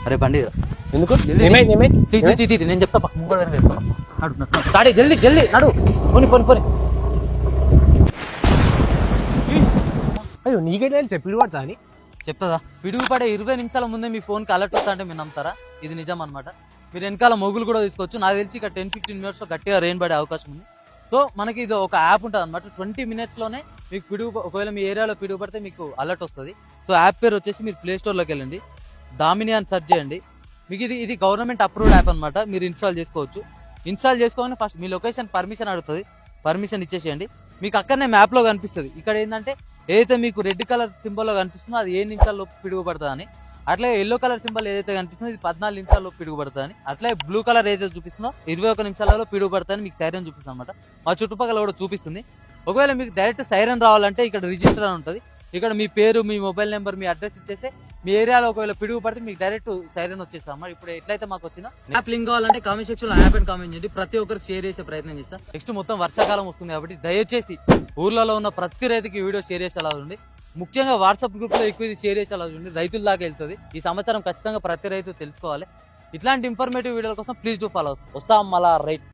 అరే బండి ఎందుకు నేను చెప్తా స్టార్ట్ జల్దీ జల్దీ నడు పోని పోని పోని. అయ్యో నీకెట్లా పిలువ పడతా అని చెప్తుందా? పిడుగు పడే 20 నిమిషాల ముందే మీ ఫోన్కి అలర్ట్ వస్తా అంటే మీరు నమ్ముతారా? ఇది నిజం అనమాట. మీరు వెనకాల మొగులు కూడా తీసుకోవచ్చు. నాకు తెలిసి ఇక 10-15 మినిట్స్లో గట్టిగా రెయిన్ పడే అవకాశం ఉంది. సో మనకి ఇది ఒక యాప్ ఉంటుంది అనమాట. 20 మినిట్స్లోనే మీకు ఒకవేళ మీ ఏరియాలో పిడుగు పడితే మీకు అలర్ట్ వస్తుంది. సో యాప్ పేరు వచ్చేసి మీరు ప్లే స్టోర్లోకి వెళ్ళండి, దామిని అని సెర్చ్ చేయండి. మీకు ఇది గవర్నమెంట్ అప్రూవ్డ్ యాప్ అనమాట. మీరు ఇన్స్టాల్ చేసుకోవచ్చు. ఇన్స్టాల్ చేసుకోగానే ఫస్ట్ మీ లొకేషన్ పర్మిషన్ అడుగుతుంది, పర్మిషన్ ఇచ్చేసేయండి. మీకు అక్కడనే మ్యాప్లో కనిపిస్తుంది. ఇక్కడ ఏంటంటే ఏదైతే మీకు రెడ్ కలర్ సింబల్లో కనిపిస్తుందో అది 7 నిమిషాల్లో పిడుగు పడుతుంది అని, అట్లాగే ఎల్లో కలర్ సింబల్ ఏదైతే కనిపిస్తుందో ఇది 14 నిమిషాల్లో పిడుగు పడుతుంది అని, అట్లాగే బ్లూ కలర్ ఏదైతే చూపిస్తుందో 21 నిమిషాలలో పిడుగు పడుతుందని మీకు సైరన్ చూపిస్తుంది అనమాట. మా చుట్టుపక్కల కూడా చూపిస్తుంది. ఒకవేళ మీకు డైరెక్ట్ సైరన్ రావాలంటే ఇక్కడ రిజిస్టర్ అని ఉంటుంది. ఇక్కడ మీ పేరు, మీ మొబైల్ నెంబర్, మీ అడ్రస్ ఇచ్చేస్తే మీ ఏరియాలో ఒకవేళ పిడుగు పడితే మీకు డైరెక్ట్ సైరన్ వచ్చేస్తాం. మరి ఇప్పుడు ఎట్లయితే మాకు వచ్చిందో యాప్ లింక్ కావాలంటే కామెంట్ సెక్షన్ లో యాప్ అని కామెంట్ చేయండి. ప్రతి ఒక్కరికి షేర్ చేసే ప్రయత్నం చేస్తాం. నెక్స్ట్ మొత్తం వర్షాకాలం వస్తుంది కాబట్టి దయచేసి ఊర్లలో ఉన్న ప్రతి రైతుకి వీడియో షేర్ చేసేలా ఉంది. ముఖ్యంగా వాట్సాప్ గ్రూప్ లో ఎక్కువ ఇది షేర్ చేసేలా ఉంది. రైతుల దాకా వెళ్తుంది ఈ సమాచారం. ఖచ్చితంగా ప్రతి రైతు తెలుసుకోవాలి. ఇట్లాంటి ఇన్ఫర్మేటివ్ వీడియోల కోసం ప్లీజ్ డూ ఫాలో. వస్తాం మళ్ళా రైట్.